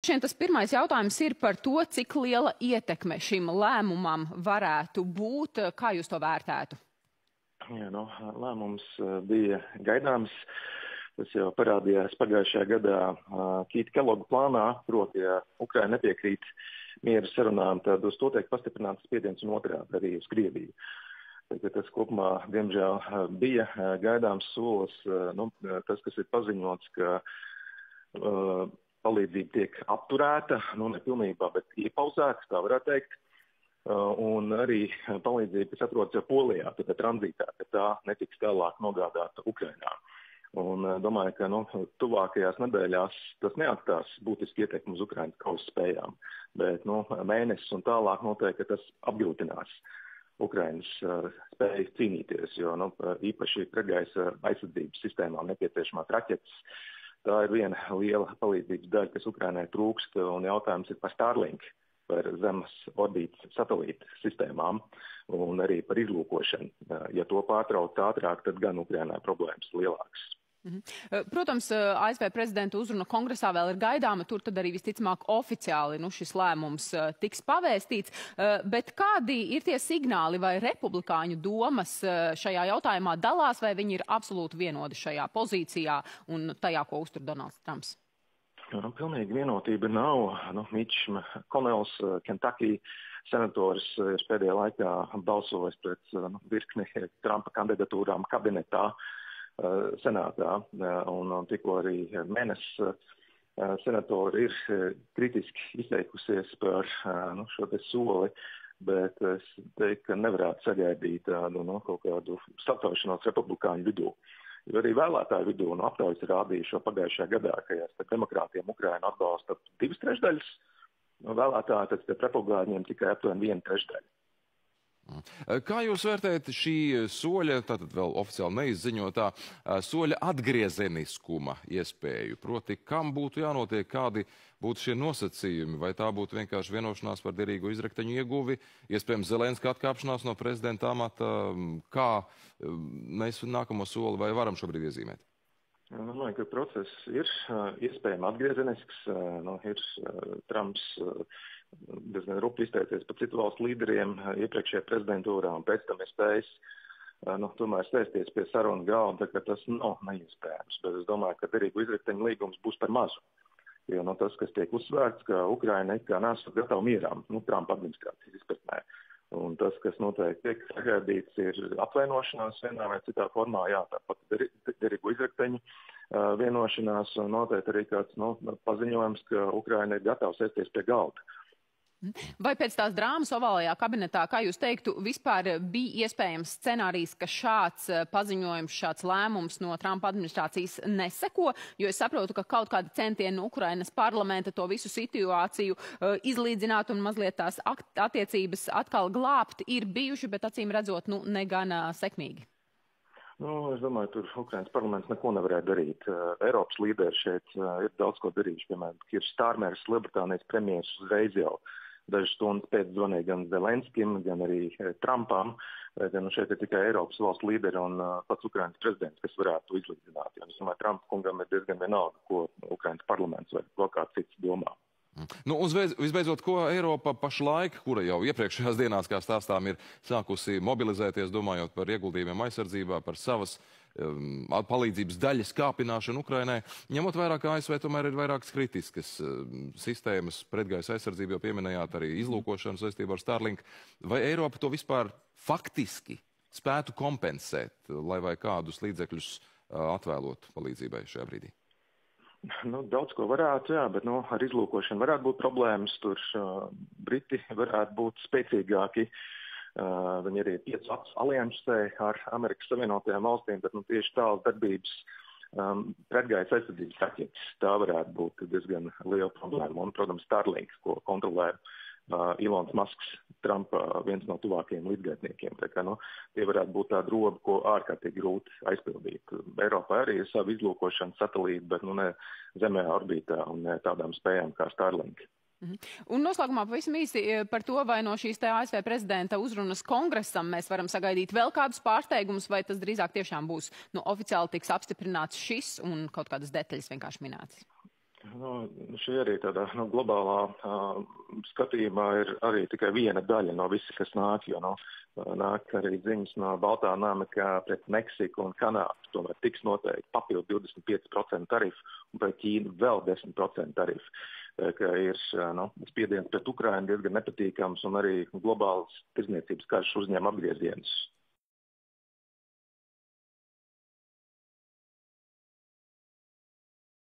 Tas pirmais jautājums ir par to, cik liela ietekme šim lēmumam varētu būt. Kā jūs to vērtētu? Jā, lēmums bija gaidāms. Tas jau parādījās pagājušajā gadā Kīta Keloga plānā, proti, ja Ukraina nepiekrīt miera sarunām, tad uz to tiek pastiprināts spiediens un otrādi arī uz Krieviju. Tas kopumā, diemžēl, bija gaidāms solis. Tas, kas ir paziņots, ka palīdzība tiek apturēta, ne pilnībā, bet iepauzēta, tā varētu teikt. Un arī palīdzība, kas atrodas jau Polijā, tad tranzītā, ka tā netiks tālāk nogādāta Ukrainā. Un domāju, ka tuvākajās nedēļās tas neatstās būtiski ietekmi uz Ukrainas kausa spējām, bet mēnesis un tālāk noteikti, ka tas apgrūtinās Ukrainas spēju cīnīties, jo īpaši pretgaisa aizsardzības sistēmām nepieciešamās raķetes. Tā ir viena liela palīdzības daļa, kas Ukrainai trūkst, un jautājums ir par Starlink, par zemes orbītas satelīta sistēmām un arī par izlūkošanu. Ja to pārtraukt ātrāk, tad gan Ukrainai problēmas lielākas. Protams, ASV prezidenta uzruna kongresā vēl ir gaidāma, tur tad arī visticamāk oficiāli šis lēmums tiks pavēstīts, bet kādi ir tie signāli, vai republikāņu domas šajā jautājumā dalās, vai viņi ir absolūti vienoti šajā pozīcijā un tajā, ko uztur Donalds Trumps? Pilnīgi vienotība nav. Mitch McConnells, Kentucky senators, ir pēdējā laikā balsojis pret virkni Trumpa kandidatūrām kabinetā, senātā, un tikko arī mēnesis senatori ir kritiski izteikusies par šo te soli, bet es teiktu, ka nevarētu sagaidīt kaut kādu starptaušanos republikāņu vidū. Jo arī vēlētāju vidū aptaujas rādīja pagājušajā gadā, ka ja starp demokrātiem Ukraina atbalsta 2/3 vēlētāju, tad starp republikāņiem tikai aptuveni 1/3. Kā jūs vērtējat šī soļa, tātad vēl oficiāli neizziņotā, soļa atgriezeniskuma iespēju? Proti, kam būtu jānotiek, kādi būtu šie nosacījumi? Vai tā būtu vienkārši vienošanās par derīgu izrakteņu ieguvi, iespējams Zelenska atkāpšanās no prezidenta amata? Kā mēs nākamo soli vai varam šobrīd iezīmēt? Domāju, ka process ir iespējami atgriezenisks. Ir Trumps diezgan rupji izteicies par citu valstu līderiem iepriekšējā prezidentūrā, un pēc tam ir spējis tomēr sēsties pie sarunu galda, ka tas nav neiespējams. Bet es domāju, ka derīgu izrakteņu līgums būs par mazu. Jo tas, kas tiek uzsvērts, ka Ukraina it kā nesot gatava mierām, Trumpa administrācijas izpratnē. Un tas, kas noteikti tiek sagaidīts, ir apvainošanās vienā vai citā formā, tāpat derīgu izrakteņu vienošanās, un noteikti arī kāds paziņojums, ka Ukraina ir gatava sēsties pie galda. Vai pēc tās drāmas ovālajā kabinetā, kā jūs teiktu, vispār bija iespējams scenārijs, ka šāds paziņojums, šāds lēmums no Trumpa administrācijas neseko? Jo es saprotu, ka kaut kādi centieni no Ukrainas parlamenta to visu situāciju izlīdzināt un mazliet tās attiecības atkal glābt ir bijuši, bet acīm redzot, negan sekmīgi. Es domāju, tur Ukrainas parlaments neko nevarētu darīt. Eiropas līderi šeit ir daudz ko darījuši. Piemēram, Kirs Starmers, Lielbritānijas premjers, uzreiz jau dažas stundas pēc zvanīja gan Zelenskim, gan arī Trumpam. Šeit ir tikai Eiropas valstu līderi un pats Ukrainas prezidents, kas varētu to izlīdzināt. Es domāju, Trumpa kungam ir diezgan vienalga, ko Ukrainas parlaments vai vēl kāds cits domā. Visbeidzot, ko Eiropa pašlaik, kura jau iepriekšējās dienās, kā stāstām, ir sākusi mobilizēties, domājot par ieguldījumiem aizsardzībā, par savas palīdzības daļas kāpināšanu Ukrainai, ņemot vērā, ka ASV tomēr ir vairākas kritiskas sistēmas, pretgaisa aizsardzību jau pieminējāt, arī izlūkošanu saistībā ar Starlink. Vai Eiropa to vispār faktiski spētu kompensēt, lai vai kādus līdzekļus atvēlot palīdzībai šajā brīdī? Daudz ko varētu, bet ar izlūkošanu varētu būt problēmas. Tur Briti varētu būt spēcīgāki. Viņi arī ir 5 aliansē ar Amerikas Savienotajām valstīm, bet tieši tālas darbības pretgaisa aizsardzības raķetes. Tā varētu būt diezgan liela problēma. Un, protams, Starlink, ko kontrolē Ilons Masks, Trumpa viens no tuvākajiem līdzgaitniekiem. Tā kā, tie varētu būt tāda roba, ko ārkārtīgi grūti aizpildīt. Eiropā arī ir savu izlūkošanu satelītu, bet ne zemē orbītā un ne tādām spējām kā Starlink. Un noslēgumā pavisam īsi par to, vai no šīs ASV prezidenta uzrunas kongresam mēs varam sagaidīt vēl kādus pārsteigumus, vai tas drīzāk tiešām būs oficiāli tiks apstiprināts šis un kaut kādas detaļas vienkārši minētas? Šī arī tādā globālā skatījumā ir arī tikai viena daļa no visa, kas nāk, jo nāk arī ziņas no Baltā nama, ka pret Meksiku un Kanādu tomēr tiks noteikti papildu 25% tarifu un pret Ķīnu vēl 10% tarifu. Ka ir spiediens pret Ukrainu diezgan nepatīkams un arī globāls tirdzniecības karš uzņem apgriezienus.